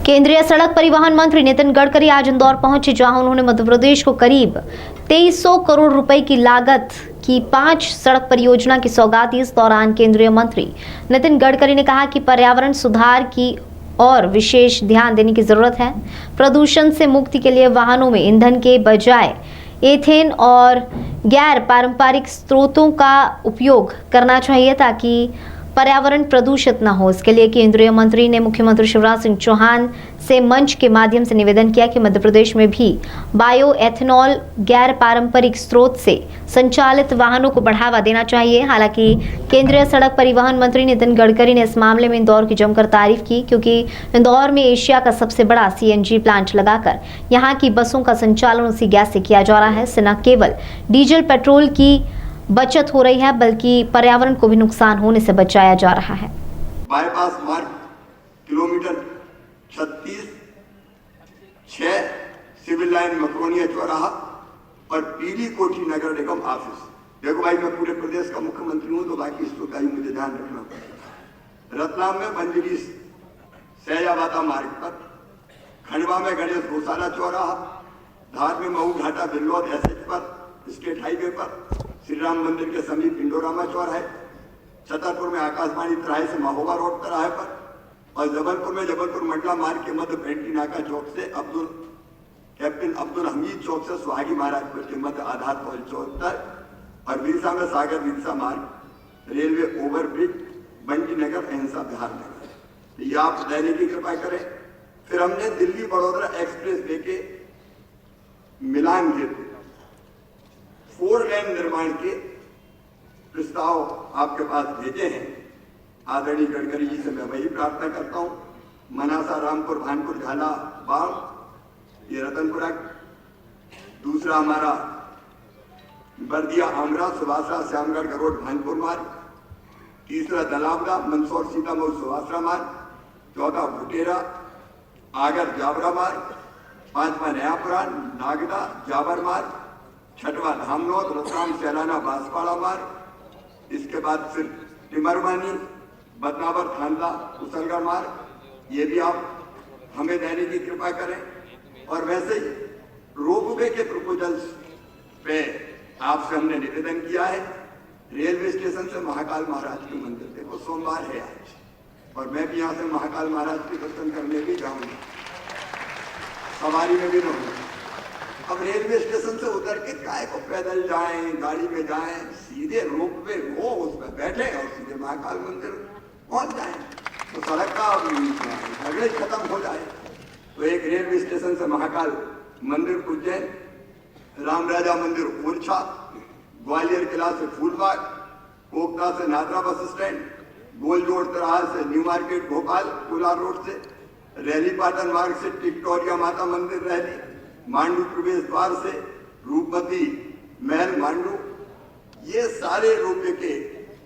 केंद्रीय सड़क परिवहन मंत्री नितिन गडकरी आज इंदौर पहुंचे, जहां उन्होंने मध्य प्रदेश को करीब 2300 करोड़ रुपए की लागत की 5 सड़क परियोजना की सौगात दी। इस दौरान केंद्रीय मंत्री नितिन गडकरी ने कहा कि पर्यावरण सुधार की और विशेष ध्यान देने की जरूरत है। प्रदूषण से मुक्ति के लिए वाहनों में ईंधन के बजाय एथेन और गैर पारंपरिक स्रोतों का उपयोग करना चाहिए ताकि पर्यावरण प्रदूषित न हो। इसके लिए केंद्रीय मंत्री ने मुख्यमंत्री शिवराज सिंह चौहान से मंच के माध्यम से निवेदन किया कि मध्य प्रदेश में भी बायो एथेनॉल गैर पारंपरिक स्रोत से संचालित वाहनों को बढ़ावा देना चाहिए। हालांकि केंद्रीय सड़क परिवहन मंत्री नितिन गडकरी ने इस मामले में इंदौर की जमकर तारीफ की, क्योंकि इंदौर में एशिया का सबसे बड़ा सीएनजी प्लांट लगाकर यहाँ की बसों का संचालन उसी गैस से किया जा रहा है। इससे न केवल डीजल पेट्रोल की बचत हो रही है, बल्कि पर्यावरण को भी नुकसान होने से बचाया जा रहा है। बाईपास मार्ग किलोमीटर 36, 6 सिविल लाइन मकरोनिया चौराहा और पीली कोठी नगर निगम ऑफिस। देखो भाई, मैं पूरे प्रदेश का मुख्यमंत्री हूं, तो बाकी इसको का ही मुझे ध्यान रखना पड़ेगा। रतलाम में बंजरी सैजाबादा मार्ग पर, खंडवा में गणेश गौशाला चौराहा, धार में मऊ घाटा बिल्लौद एसएच पर, स्टेट हाईवे पर, श्री राम मंदिर के समीप इंडोरामा चौराहे, छतरपुर में आकाशवाणी तिराहे से महोबा रोड तिराहे पर, और जबलपुर में जबलपुर मंडला मार्ग के मध्य पेंटी नाका चौक से कैप्टन अब्दुल हमीद चौक से सुहागी महाराजपुर के मध्य आधार कॉल चौक तक, और विरसा में सागर विरसा मार्ग, रेलवे ओवरब्रिज, बंटी नगर, अहिंसा बिहार नगर। ये आप देने की कृपा करें। फिर हमने दिल्ली बड़ौदा एक्सप्रेस वे के मिलान के 4 लेन निर्माण के प्रस्ताव आपके पास भेजे हैं। आदरणीय गडकरी जी से मैं वही प्रार्थना करता हूं। मनासा रामपुर भानपुर झाला बाढ़, ये रतनपुरा, दूसरा हमारा बर्दिया आमरा सुभाषरा श्यामगढ़ गरोड भानपुर मार्ग, तीसरा दलावड़ा मंदसौर सीतामऊ सुभाषरा मार्ग, चौथा भुटेरा आगर जावरा मार्ग, पांचवा नयापुरा नागदा जावर मार्ग, छठवा धामनौद रतलाम सैलाना बांसवाड़ा मार्ग, इसके बाद फिर टिमरवानी बदनावर थांदा कुशलगढ़ मार्ग। ये भी आप हमें देने की कृपा करें। और वैसे ही रोपवे के प्रपोजल्स पे आपसे हमने निवेदन किया है। रेलवे स्टेशन से महाकाल महाराज के मंदिर, देखो सोमवार है आज, और मैं भी यहाँ से महाकाल महाराज के दर्शन करने भी जाऊंगा, सवारी में भी रहूंगा। अब रेलवे स्टेशन से उतर के काय को पैदल जाएं, गाड़ी में जाएं, सीधे रोपवे हो, उसमें बैठे और सीधे महाकाल मंदिर पहुंच जाएं, तो सड़क का झगड़े खत्म हो जाए। तो एक रेलवे स्टेशन से महाकाल मंदिर उज्जैन, राम राजा मंदिर ओरछा, ग्वालियर किला से फूलबाग, कोकता से नादरा बस स्टैंड, गोलजोड़ तिराहा से new market Bhopal Kolar road से, रैली पाटन मार्ग से टिक्टोरिया माता मंदिर रैली, मांडू प्रवेश द्वार से रूपमती महल मांडू, ये सारे रोपवे के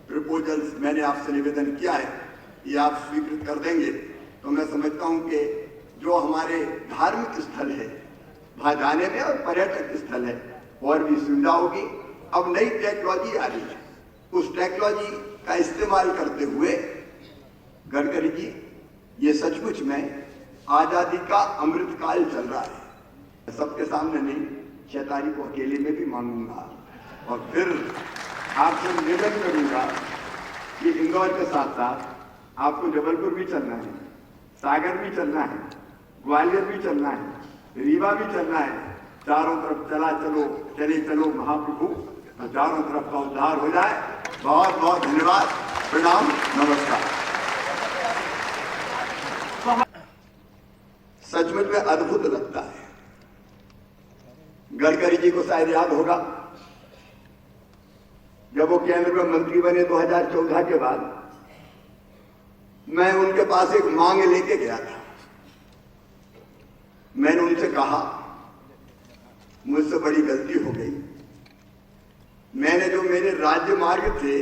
प्रपोजल्स मैंने आपसे निवेदन किया है। ये आप स्वीकृत कर देंगे तो मैं समझता हूं कि जो हमारे धार्मिक स्थल है वहां जाने में और पर्यटक स्थल है और भी सुविधा होगी। अब नई टेक्नोलॉजी आ रही है, उस टेक्नोलॉजी का इस्तेमाल करते हुए गडकरी जी, ये सचमुच में आजादी का अमृत काल चल रहा है। सबके सामने नहीं, 6 तारीख को अकेले में भी मांगूंगा और फिर आपसे निवेदन करूंगा कि इंदौर के साथ साथ आपको जबलपुर भी चलना है, सागर भी चलना है, ग्वालियर भी चलना है, रीवा भी चलना है। चारों तरफ चले चलो महाप्रभु, तो चारों तरफ का उद्धार हो जाए। बहुत बहुत धन्यवाद, प्रणाम, नमस्कार। सचमुच में अद्भुत लगता है। गडकरी जी को शायद याद होगा, जब वो केंद्र में मंत्री बने 2014 के बाद, मैं उनके पास एक मांग लेके गया था। मैंने उनसे कहा, मुझसे बड़ी गलती हो गई, मैंने जो मेरे राज्य मार्ग थे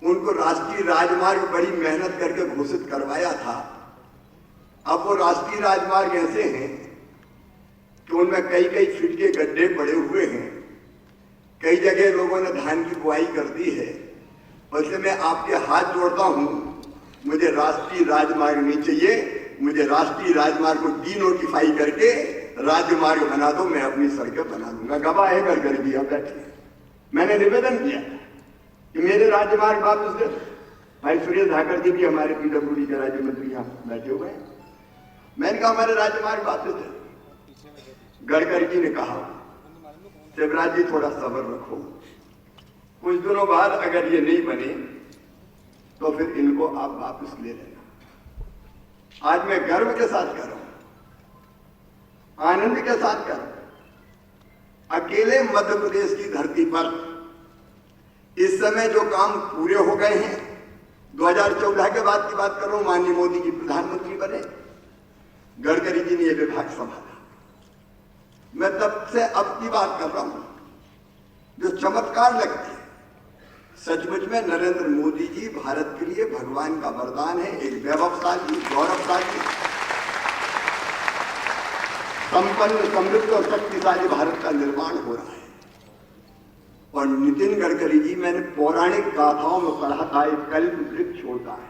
उनको राष्ट्रीय राजमार्ग बड़ी मेहनत करके घोषित करवाया था। अब वो राष्ट्रीय राजमार्ग ऐसे हैं कि उनमें कई कई फीट के गड्ढे पड़े हुए हैं, कई जगह लोगों ने धान की बुआई कर दी है। वैसे मैं आपके हाथ जोड़ता हूं, मुझे राष्ट्रीय राजमार्ग नहीं चाहिए, मुझे राष्ट्रीय राजमार्ग को डी-नोटिफाई करके राजमार्ग बना दो, मैं अपनी सड़कें बना दूंगा। गवाह है गडकरी जी, अब बैठिए। मैंने निवेदन किया कि मेरे राजमार्ग वापस दे दो। भाई सुरेश धाकर जी भी हमारे पीडब्ल्यूडी के राज्य मंत्री यहाँ बैठे हुए हैं। मैंने कहा हमारे राजमार्ग वापस दे दो। गडकरी जी ने कहा शिवराज जी थोड़ा सब्र रखो, कुछ दिनों बाद अगर ये नहीं बने तो फिर इनको आप वापस ले लेना। आज मैं गर्व के साथ कर रहा हूं, आनंद के साथ कर रहा हूं, अकेले मध्य प्रदेश की धरती पर इस समय जो काम पूरे हो गए हैं, 2014 के बाद की बात कर रहा हूं, माननीय मोदी जी प्रधानमंत्री बने, गडकरी जी ने यह विभाग संभाला। मैं तब से अब की बात कर रहा हूं, जो चमत्कार लगती है। सचमुच में नरेंद्र मोदी जी भारत के लिए भगवान का वरदान है, एक वैभवशाली, गौरवशाली, संपन्न, समृद्ध और शक्तिशाली भारत का निर्माण हो रहा है। और नितिन गडकरी जी, मैंने पौराणिक गाथाओं में पढ़ा था, एक कल्प वृक्ष होता है,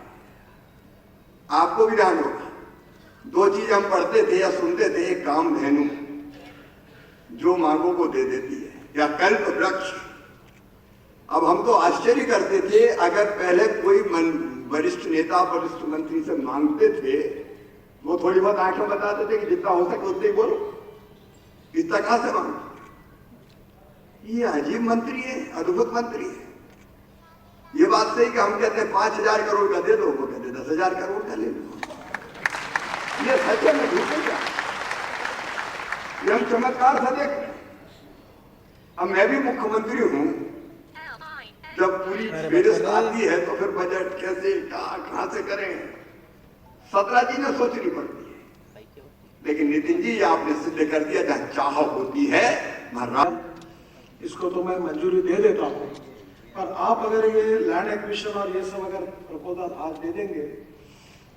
आपको भी ध्यान होगा। दो चीज हम पढ़ते थे या सुनते थे, एक कामधेनु जो मांगों को दे देती है, या कल्प वृक्ष। अब हम तो आश्चर्य करते थे, अगर पहले कोई वरिष्ठ नेता, वरिष्ठ मंत्री से मांगते थे, वो थोड़ी बहुत आंखें बताते थे कि जितना हो सके उतने ही बोलो, इतना कहां से मांगो। ये अजीब मंत्री है, अद्भुत मंत्री है। ये बात सही कि हम कहते हैं 5,000 करोड़ का दे दो, वो कहते 10,000 करोड़ का ले लो। ये सच है, मैं झूठ नहीं कह रहा। ये हम चमत्कार से देख रहे हैं। अब मैं भी मुख्यमंत्री हूं, जब पूरी फेरिस्त आती है तो फिर बजट कैसे कहां से करें, 17 जी ने सोचनी पड़ती है। लेकिन नितिन जी, आपने सिद्ध कर दिया, जहां चाह होती है वहां। इसको तो मैं मंजूरी दे देता हूं, पर आप अगर ये लैंड एक्विजिशन और ये सब अगर प्रपोजल आज दे देंगे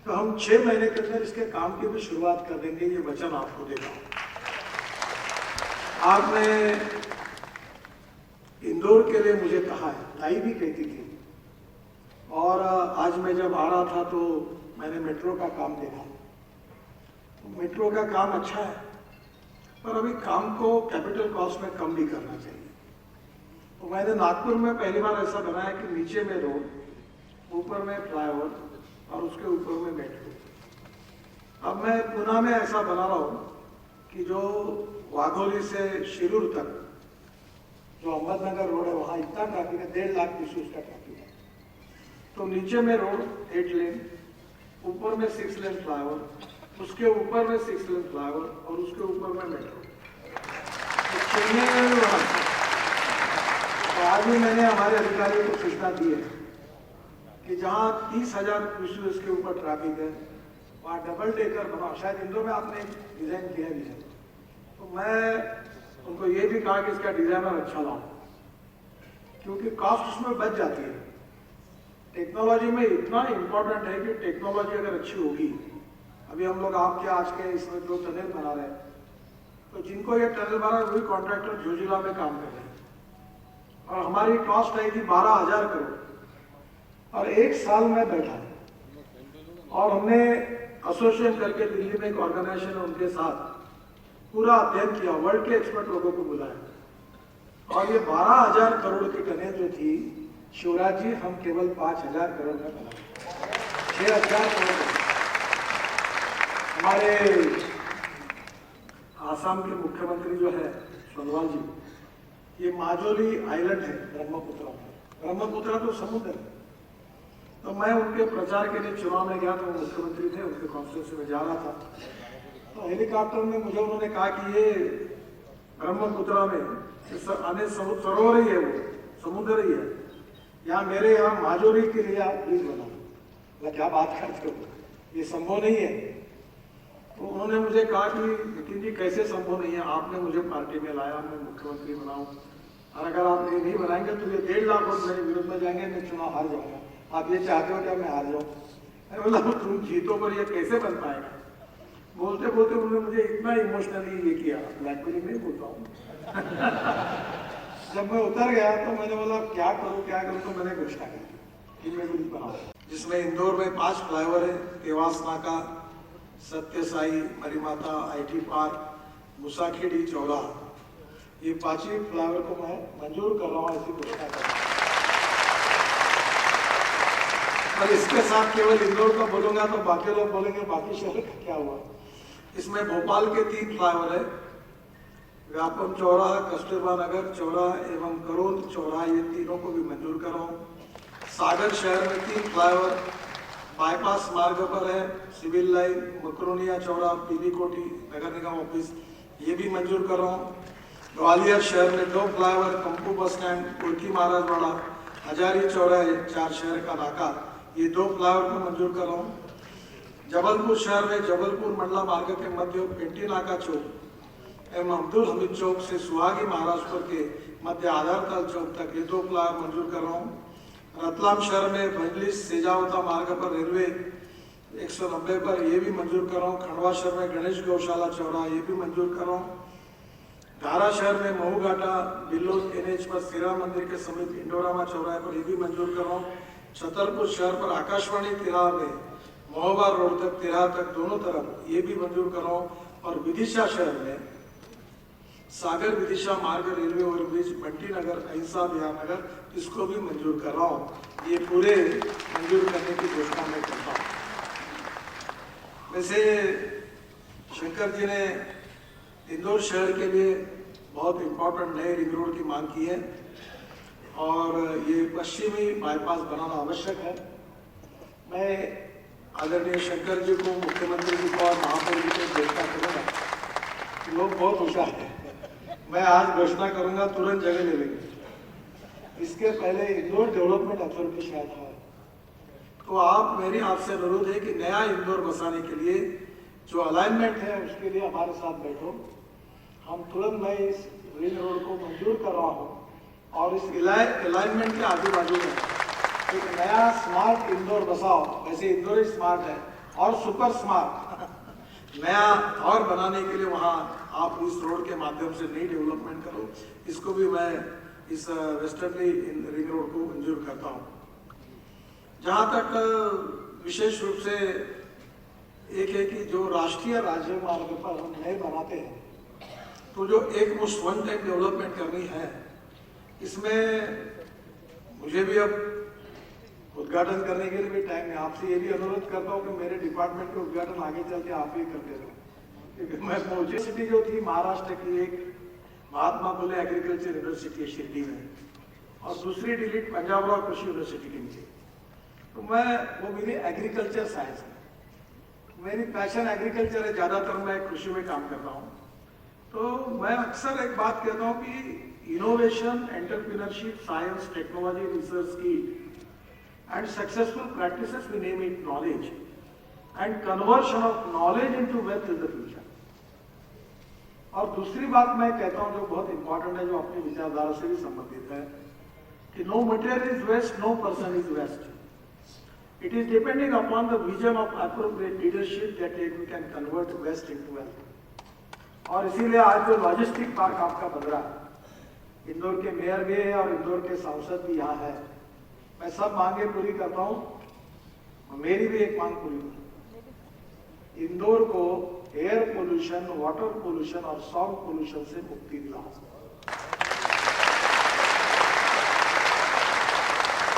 तो हम 6 महीने के अंदर इसके काम की भी शुरुआत कर देंगे। ये वचन आपको देता हूं। आपने इंदौर के लिए मुझे कहा है, ताई भी कहती थी, और आज मैं जब आ रहा था तो मैंने मेट्रो का काम देखा। तो मेट्रो का काम अच्छा है, पर अभी काम को कैपिटल कॉस्ट में कम भी करना चाहिए। तो मैंने नागपुर में पहली बार ऐसा बनाया कि नीचे में रोड, ऊपर में फ्लाईओवर और उसके ऊपर में मेट्रो। अब मैं पुणे में ऐसा बना रहा हूँ कि जो वाघोली से शिरूर तक जो अहमदनगर रोड है, वहाँ इतना ट्रैफिक है, 1.5 लाख पीछे उसका ट्रैफिक है। तो नीचे में रोड 8 लेन, ऊपर में 6 लेन फ्लाईओवर, उसके ऊपर में 6 लेन फ्लाईओवर और उसके ऊपर में मेट्रो। तो चेन्नई में तो आज भी मैंने हमारे अधिकारियों को सूचना दी है कि जहाँ 30,000 क्यूसेक के ऊपर ट्रैफिक है, वहाँ डबल डेकर बनाओ। शायद इंदौर में आपने डिजाइन किया भी है। तो मैं उनको ये भी कहा कि इसका डिजाइनर अच्छा लाओ, क्योंकि कॉस्ट उसमें बच जाती है। टेक्नोलॉजी में इतना इम्पोर्टेंट है कि टेक्नोलॉजी अगर अच्छी होगी, अभी हम लोग आपके आज के इसमें जो टनल बना रहे हैं, तो जिनको ये टनल बना है वही कॉन्ट्रैक्टर जोजिला में काम कर रहे हैं, और हमारी कॉस्ट आएगी 12,000 करोड़। और 1 साल में बैठा है, और हमने एसोसिएशन करके दिल्ली में एक ऑर्गेनाइजेशन है, उनके साथ पूरा अध्ययन किया, वर्ल्ड के एक्सपर्ट लोगों को बुलाया, और ये 12,000 करोड़ की टनल जो थी, शिवराज जी, हम केवल 5,000 करोड़ में बनाए, 6,000 करोड़। हमारे आसाम के मुख्यमंत्री जो है सोनोवाल जी, ये माजोली आइलैंड है ब्रह्मपुत्र में, ब्रह्मपुत्र तो समुद्र है। तो मैं उनके प्रचार के लिए चुनाव में गया, तो मुख्यमंत्री थे, उनके कॉन्स्टिट्यूंसी में जा रहा था। तो हेलीकॉप्टर में मुझे उन्होंने कहा कि ये ब्रह्मपुत्र में अनेक सरोवर ही है, वो समुद्र ही है, यहाँ मेरे यहाँ माजोली के लिए आप प्लीज बनाओ। मैं क्या बात करते हो, ये संभव नहीं है। तो उन्होंने मुझे कहा कि नितिन जी कैसे संभव नहीं है, आपने मुझे पार्टी में लाया, मैं मुख्यमंत्री बनाऊं, और अगर आप ये नहीं बनाएंगे तो ये 1.5 लाख वोट मेरे विरोध में जाएंगे, मैं चुनाव हार जाऊंगा। आप ये चाहते हो क्या मैं हार जाऊँ? मैं बोला तुम जीतो पर ये कैसे बन पाएगा। बोलते बोलते उन्होंने मुझे इतना इमोशनली ये किया, ब्लैकमेलिंग नहीं बोलता हूँ। जब मैं उतर गया तो मैंने बोला क्या करूँ, तो मैंने घोषणा की कि मैं कुछ बनाऊँ, जिसमें इंदौर में 5 फ्लाईओवर है, देवास नाका, सत्य साई, मरीमाता, IT पार्क, मुसाखेड़ी चौराहा, ये 5 फ्लाईओवर को मैं मंजूर कर रहा हूँ, ऐसी घोषणा कर रहा हूँ। और इसके साथ केवल इंदौर का बोलूंगा तो बाकी लोग बोलेंगे बाकी शहर का क्या हुआ। इसमें भोपाल के 3 फ्लाईओवर है, व्यापम चौराहा, कस्तूरबा नगर चौराहा एवं करोंद चौराहा, ये तीनों को भी मंजूर कर रहा हूँ। सागर शहर में 3 फ्लाईओवर बाईपास मार्ग पर है, सिविल लाइन, मकरोनिया चौराहा, पीली कोठी, नगर निगम ऑफिस, ये भी मंजूर कर रहा हूँ। ग्वालियर शहर में 2 फ्लाईओवर, कंपू बस स्टैंड, कुर्की महाराजवाड़ा, हजारी चौराहे, 4 शहर का नाका, ये 2 फ्लाईओवर को मंजूर कर रहा हूँ। जबलपुर शहर में जबलपुर मंडला मार्ग के मध्य पेंटी नाका चौक एवं अब्दुल हमीद चौक से सुहागी महाराजपुर के मध्य आधारताल चौक तक, ये 2 फ्लाईओवर मंजूर कर रहा हूँ। रतलाम शहर में भंजलिस सेजावता मार्ग पर रेलवे 190 पर, ये भी मंजूर कर रहा हूँ। खंडवा शहर में गणेश गौशाला चौराहा, ये भी मंजूर कर रहा हूँ। धारा शहर में महू घाटा बिल्लोद NH पर सिरा मंदिर के समीप इंडोरामा चौराहे पर, ये भी मंजूर कर रहा हूँ। छतरपुर शहर पर आकाशवाणी तिराहा में महोबा रोड तक, तिराहा तक दोनों तरफ, ये भी मंजूर कर रहा हूँ। और विदिशा शहर में सागर विदिशा मार्ग रेलवे ओवरब्रिज, बंटी नगर, अहिंसा बिहार नगर, इसको भी मंजूर कर रहा हूँ। ये पूरे मंजूर करने की घोषणा मैं करता हूँ। वैसे शंकर जी ने इंदौर शहर के लिए बहुत इंपॉर्टेंट नए रिंग रोड की मांग की है और ये पश्चिमी बाईपास बनाना आवश्यक है। मैं आदरणीय शंकर जी को, मुख्यमंत्री जी को और महापौर जी को घोषणा करूँगा। लोग बहुत होशियार हैं, मैं आज घोषणा करूँगा, तुरंत जगह ले लेंगे। इसके पहले इंदौर डेवलपमेंट अथॉरिटी शायद है, तो आप मेरी आपसे अनुरोध है कि नया इंदौर बसाने के लिए जो अलाइनमेंट है उसके लिए हमारे साथ बैठो। हम तुरंत मैं इस रिंग रोड को मंजूर कर रहा हूँ और इस अलाइनमेंट के आजू बाजू में एक नया स्मार्ट इंदौर बसाओ। वैसे इंदौर ही स्मार्ट है और सुपर स्मार्ट नया और बनाने के लिए वहाँ आप इस रोड के माध्यम से नई डेवलपमेंट करो। इसको भी मैं इस वेस्टर्नली रिंग रोड को मंजूर करता हूँ। जहाँ तक विशेष रूप से एक है कि जो राष्ट्रीय राज्य मार्ग पर हम नए बनाते हैं, तो जो एक मुश्त वन टाइम डेवलपमेंट करनी है, इसमें मुझे भी अब उद्घाटन करने के लिए भी टाइम नहीं। आपसे ये भी अनुरोध करता हूँ कि मेरे डिपार्टमेंट का उद्घाटन आगे चल के आप ही करते रहो, क्योंकि मैं यूनिवर्सिटी जो थी महाराष्ट्र की, एक महात्मा फुले एग्रीकल्चर यूनिवर्सिटी है शिरडी में, और दूसरी डिलीट पंजाब रॉ कृषि यूनिवर्सिटी की थी। तो मैं वो मेरी एग्रीकल्चर साइंस है, मेरी पैशन एग्रीकल्चर है, ज़्यादातर मैं कृषि में काम करता हूँ। तो मैं अक्सर एक बात कहता हूँ कि innovation, entrepreneurship, science, technology, research की and successful practices, we name it knowledge, and conversion of knowledge into wealth is the future. और दूसरी बात मैं कहता हूँ जो बहुत इंपॉर्टेंट है, जो अपनी विचारधारा से भी संबंधित है, कि no material is waste, no person is waste. It is depending upon the vision of appropriate leadership that you can convert waste into wealth. और इसीलिए आज जो लॉजिस्टिक पार्क आपका बन रहा है, इंदौर के मेयर भी है और इंदौर के सांसद भी यहाँ है। मैं सब मांगे पूरी करता हूँ, मेरी भी एक मांग पूरी करूँ। इंदौर को एयर पोल्यूशन, वाटर पोल्यूशन और साउंड पोल्यूशन से मुक्ति दिलाओ।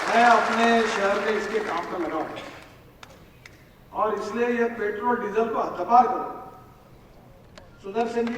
मैं अपने शहर में इसके काम पर लगा हूं और इसलिए ये पेट्रोल डीजल को हद्दपार करो। सुदर्शन जी